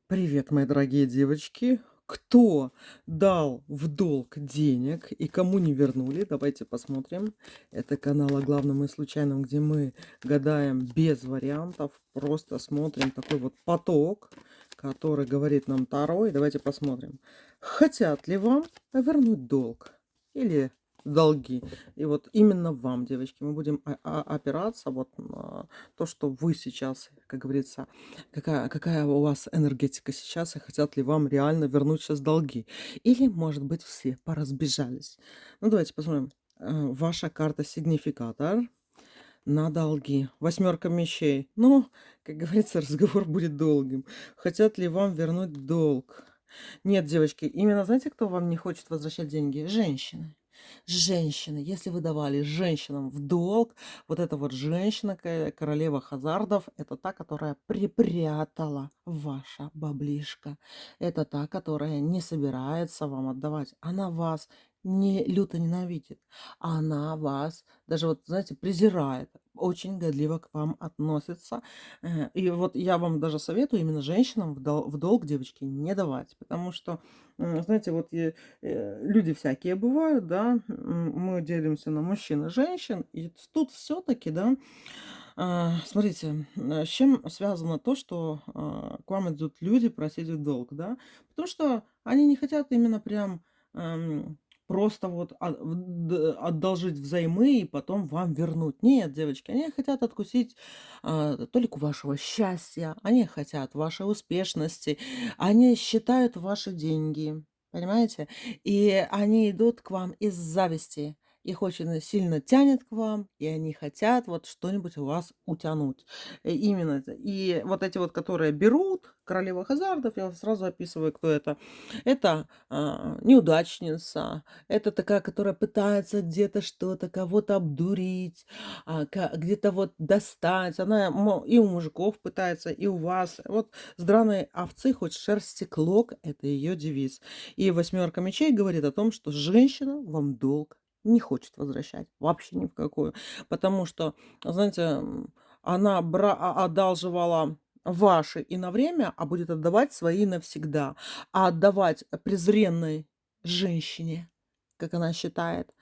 Привет, мои дорогие девочки. Кто дал в долг денег и кому не вернули? Давайте посмотрим. Это канал о главном и случайном, где мы гадаем без вариантов. Просто смотрим такой вот поток, который говорит нам Таро. И давайте посмотрим, хотят ли вам вернуть долг или долги. И вот именно вам, девочки, мы будем опираться вот на то, что вы сейчас, как говорится, какая у вас энергетика сейчас и хотят ли вам реально вернуть сейчас долги? Или, может быть, все поразбежались? Ну, давайте посмотрим. Ваша карта сигнификатор на долги. Восьмерка мечей. Ну, как говорится, разговор будет долгим. Хотят ли вам вернуть долг? Нет, девочки, именно знаете, кто вам не хочет возвращать деньги? Женщины. Женщины. Если вы давали женщинам в долг, вот эта вот женщина, королева хазардов, это та, которая припрятала ваше баблишко. Это та, которая не собирается вам отдавать. Она вас не люто ненавидит. Она вас даже вот, знаете, презирает. Очень годливо к вам относится. И вот я вам даже советую именно женщинам в долг, девочки, не давать. Потому что, знаете, вот люди всякие бывают, да, мы делимся на мужчин и женщин, и тут все-таки, да, смотрите, с чем связано то, что к вам идут люди просить в долг, да, потому что они не хотят именно прям ам, просто вот одолжить взаймы и потом вам вернуть. Нет, девочки, они хотят откусить толику вашего счастья, они хотят вашей успешности, они считают ваши деньги, понимаете? И они идут к вам из зависти. Их очень сильно тянет к вам, и они хотят вот что-нибудь у вас утянуть. Именно это. И вот эти вот, которые берут, королева хазардов, я сразу описываю, кто это. Это неудачница, это такая, которая пытается где-то что-то, кого-то обдурить, где-то вот достать. Она и у мужиков пытается, и у вас. Вот с драной овцы хоть шерсти клок — это ее девиз. И восьмерка мечей говорит о том, что женщина вам долг не хочет возвращать. Вообще ни в какую. Потому что, знаете, она одалживала ваши и на время, а будет отдавать свои навсегда. А отдавать презренной женщине, как она считает,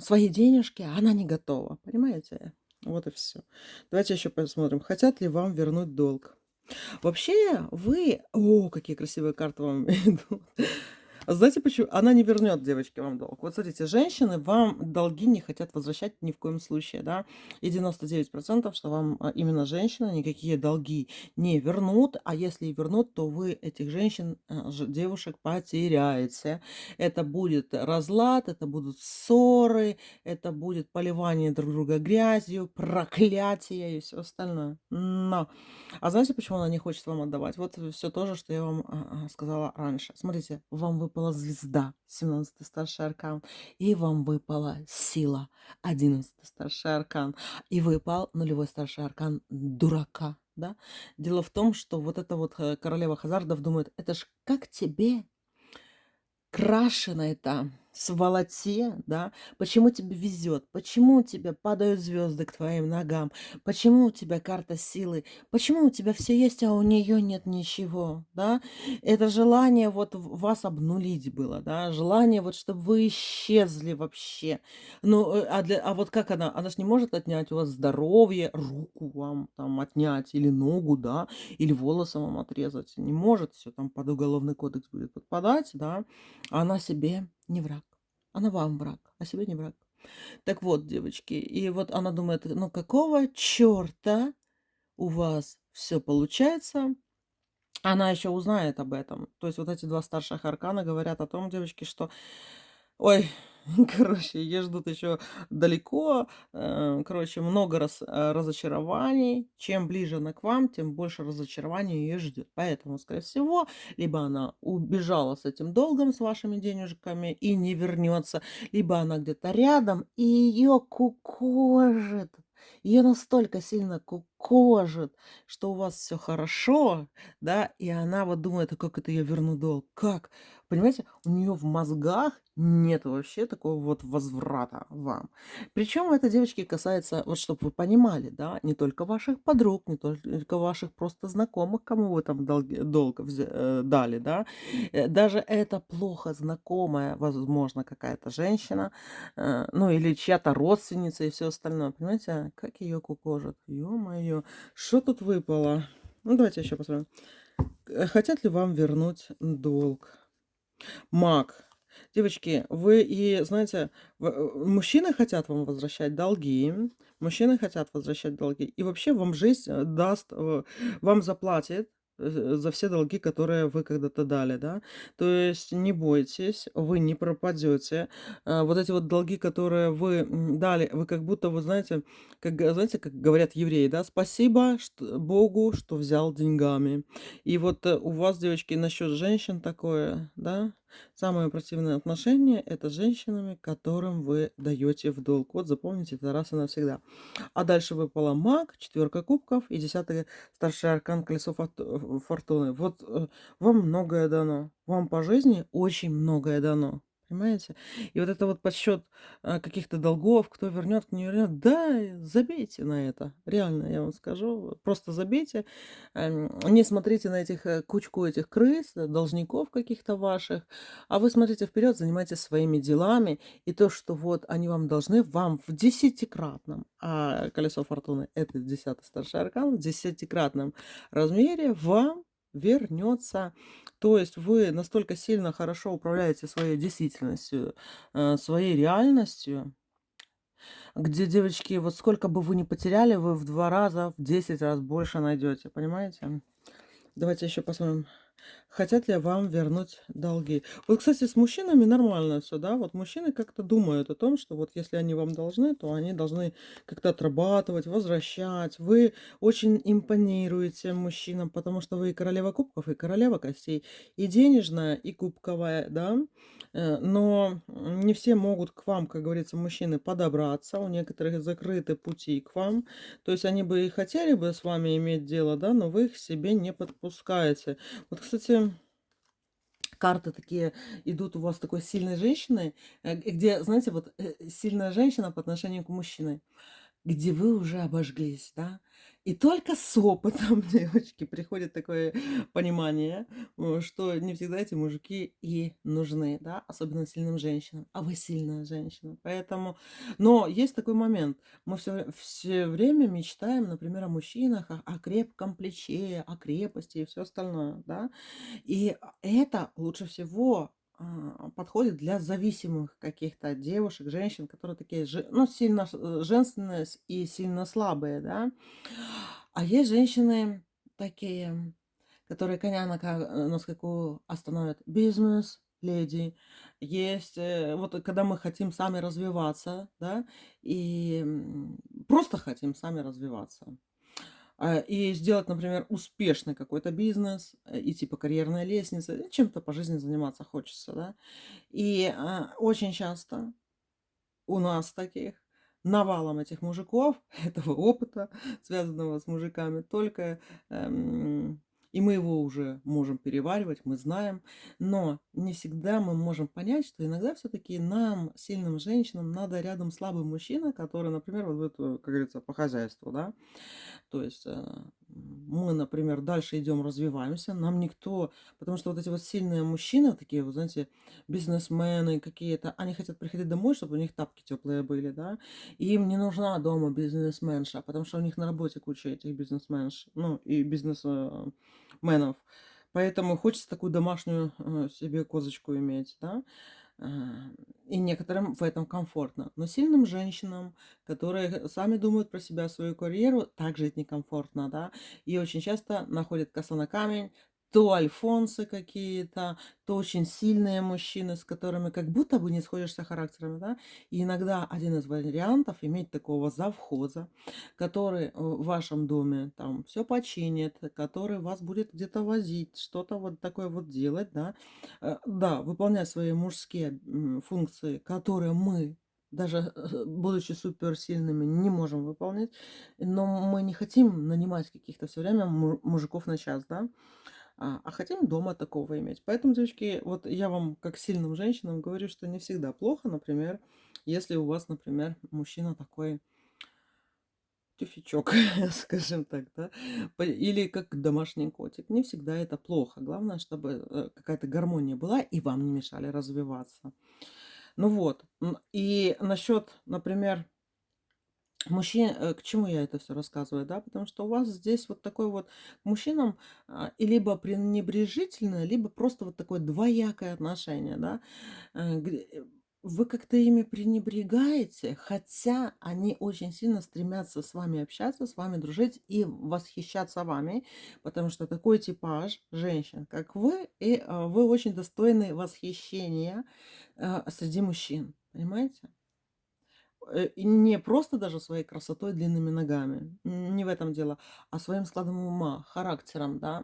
свои денежки она не готова. Понимаете? Вот и все. Давайте еще посмотрим, хотят ли вам вернуть долг. Вообще, вы... О, какие красивые карты вам идут. А знаете почему? Она не вернет, девочки, вам долг. Вот смотрите, женщины вам долги не хотят возвращать ни в коем случае, да. И 99%, что вам именно женщины никакие долги не вернут. А если и вернут, то вы этих женщин, девушек потеряете. Это будет разлад, это будут ссоры, это будет поливание друг друга грязью, проклятие и все остальное. Но а знаете, почему она не хочет вам отдавать? Вот все то же, что я вам сказала раньше. Смотрите, вам выпала звезда, 17-й старший аркан, и вам выпала сила, 11-й старший аркан, и выпал нулевой старший аркан дурака. Да? Дело в том, что вот эта вот королева хазардов думает, это ж как тебе крашеной-то сволоте, да? Почему тебе везет? Почему у тебя падают звезды к твоим ногам? Почему у тебя карта силы? Почему у тебя все есть, а у нее нет ничего, да? Это желание вот вас обнулить было, да? Желание вот, чтобы вы исчезли вообще. Ну, а вот как она? Она ж не может отнять у вас здоровье, руку вам там отнять или ногу, да? Или волосы вам отрезать. Не может, все там под уголовный кодекс будет подпадать, да? Она себе не враг. Она вам враг, а себе не враг. Так вот, девочки, и вот она думает, ну какого черта у вас все получается? Она еще узнает об этом. То есть вот эти два старших аркана говорят о том, девочки, что ой, короче, ее ждут еще далеко. Короче, много разочарований. Чем ближе она к вам, тем больше разочарований ее ждет. Поэтому, скорее всего, либо она убежала с этим долгом, с вашими денежками и не вернется, либо она где-то рядом и ее кукожит. Ее настолько сильно кукожит, что у вас все хорошо, да, и она вот думает: "А как это я верну долг? Как?" Понимаете, у нее в мозгах нет вообще такого вот возврата вам. Причем это, девочки, касается, вот чтобы вы понимали, да, не только ваших подруг, не только ваших просто знакомых, кому вы там долг дали, да. Даже эта плохо знакомая, возможно, какая-то женщина, ну, или чья-то родственница и все остальное. Понимаете, как ее кукожит? Ё-моё, что тут выпало? Ну, давайте еще посмотрим. Хотят ли вам вернуть долг? Маг. Девочки, вы и знаете, мужчины хотят вам возвращать долги, мужчины хотят возвращать долги, и вообще вам жизнь даст, вам заплатит за все долги, которые вы когда-то дали, да. То есть не бойтесь, вы не пропадете. Вот эти вот долги, которые вы дали, вы как будто, вы знаете, знаете, как говорят евреи, да, спасибо Богу, что взял деньгами. И вот у вас, девочки, насчет женщин такое, да, самое противное отношение — это с женщинами, которым вы даете в долг. Вот запомните это раз и навсегда. А дальше выпала маг, четверка кубков и 10 старший аркан колесо фортуны. Вот вам многое дано. Вам по жизни очень многое дано. Понимаете? И вот это вот подсчет каких-то долгов, кто вернет, кто не вернет, да, забейте на это. Реально, я вам скажу. Просто забейте. Не смотрите на этих кучку этих крыс, должников каких-то ваших, а вы смотрите вперед, занимайтесь своими делами, и то, что вот они вам должны, вам в десятикратном, а колесо фортуны — это 10-й старший аркан, в десятикратном размере вам вернется. То есть вы настолько сильно хорошо управляете своей действительностью, своей реальностью, где, девочки, вот сколько бы вы ни потеряли, вы в 2 раза, в 10 раз больше найдете, понимаете? Давайте еще посмотрим. Хотят ли вам вернуть долги? Вот, кстати, с мужчинами нормально все, да? Вот мужчины как-то думают о том, что вот если они вам должны, то они должны как-то отрабатывать, возвращать. Вы очень импонируете мужчинам, потому что вы и королева кубков, и королева костей, и денежная, и кубковая, да? Но не все могут к вам, как говорится, мужчины, подобраться. У некоторых закрыты пути к вам. То есть они бы и хотели бы с вами иметь дело, да, но вы их к себе не подпускаете. Вот, кстати, карты такие идут у вас такой сильной женщины, где, знаете, вот сильная женщина по отношению к мужчине, где вы уже обожглись, да. И только с опытом, девочки, приходит такое понимание, что не всегда эти мужики и нужны, да, особенно сильным женщинам. А вы сильная женщина. Поэтому, но есть такой момент. Мы все время мечтаем, например, о мужчинах, о крепком плече, о крепости и все остальное, да. И это лучше всего подходит для зависимых каких-то девушек, женщин, которые такие, ну, сильно женственные и сильно слабые, да. А есть женщины такие, которые коня на скаку остановят. Бизнес, леди. Есть, вот когда мы хотим сами развиваться, да, и просто хотим сами развиваться. И сделать, например, успешный какой-то бизнес, идти по карьерной лестнице, чем-то по жизни заниматься хочется, да. И очень часто у нас таких навалом этих мужиков, этого опыта, связанного с мужиками, только и мы его уже можем переваривать, мы знаем, но не всегда мы можем понять, что иногда все-таки нам, сильным женщинам, надо рядом слабый мужчина, который, например, вот, как говорится, по хозяйству, да, то есть мы, например, дальше идем, развиваемся, нам никто, потому что вот эти вот сильные мужчины, вот такие, вот, знаете, бизнесмены какие-то, они хотят приходить домой, чтобы у них тапки теплые были, да, и им не нужна дома бизнесменша, потому что у них на работе куча этих бизнесменш, ну, и бизнесменов. Поэтому хочется такую домашнюю себе козочку иметь, да. А, И некоторым в этом комфортно. Но сильным женщинам, которые сами думают про себя, свою карьеру, так жить некомфортно, да. И очень часто находят коса на камень, то альфонсы какие-то, то очень сильные мужчины, с которыми как будто бы не сходишься характерами, да. И иногда один из вариантов — иметь такого завхоза, который в вашем доме там все починит, который вас будет где-то возить, что-то вот такое вот делать, да. Да, выполнять свои мужские функции, которые мы даже будучи суперсильными, не можем выполнить. Но мы не хотим нанимать каких-то все время мужиков на час, да, а хотим дома такого иметь. Поэтому, девочки, вот я вам, как сильным женщинам, говорю, что не всегда плохо, например, если у вас, например, мужчина такой тюфячок, скажем так, да, или как домашний котик. Не всегда это плохо. Главное, чтобы какая-то гармония была и вам не мешали развиваться. Ну вот. И насчет, например, мужчин, к чему я это все рассказываю, да, потому что у вас здесь вот такой вот к мужчинам и либо пренебрежительное, либо просто вот такое двоякое отношение, да. Вы как-то ими пренебрегаете, хотя они очень сильно стремятся с вами общаться, с вами дружить и восхищаться вами, потому что такой типаж женщин, как вы, и вы очень достойны восхищения среди мужчин, понимаете? И не просто даже своей красотой, длинными ногами, не в этом дело, а своим складом ума, характером, да,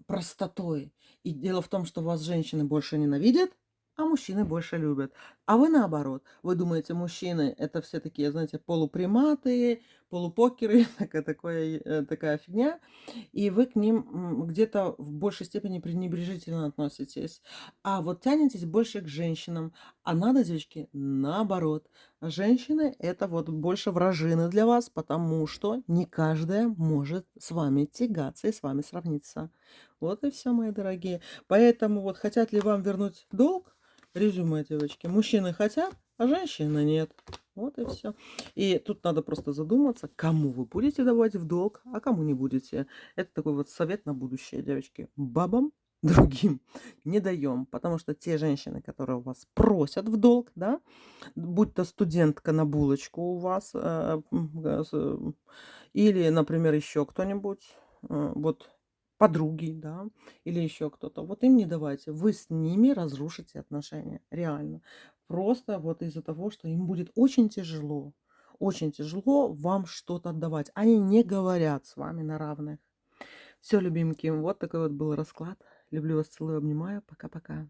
простотой. И дело в том, что вас женщины больше ненавидят, а мужчины больше любят. А вы наоборот. Вы думаете, мужчины это все такие, знаете, полуприматы, полупокеры, такая фигня, и вы к ним где-то в большей степени пренебрежительно относитесь. А вот тянетесь больше к женщинам. А надо, девочки, наоборот. Женщины это вот больше вражины для вас, потому что не каждая может с вами тягаться и с вами сравниться. Вот и все, мои дорогие. Поэтому вот хотят ли вам вернуть долг? Резюме, девочки. Мужчины хотят, а женщины нет. Вот и все. И тут надо просто задуматься, кому вы будете давать в долг, а кому не будете. Это такой вот совет на будущее, девочки. Бабам другим не даем, потому что те женщины, которые у вас просят в долг, да, будь то студентка на булочку у вас, или, например, еще кто-нибудь, вот подруги, да, или еще кто-то. Вот им не давайте. Вы с ними разрушите отношения, реально. Просто вот из-за того, что им будет очень тяжело вам что-то отдавать. Они не говорят с вами на равных. Все, любимки, вот такой вот был расклад. Люблю вас, целую, обнимаю. Пока-пока.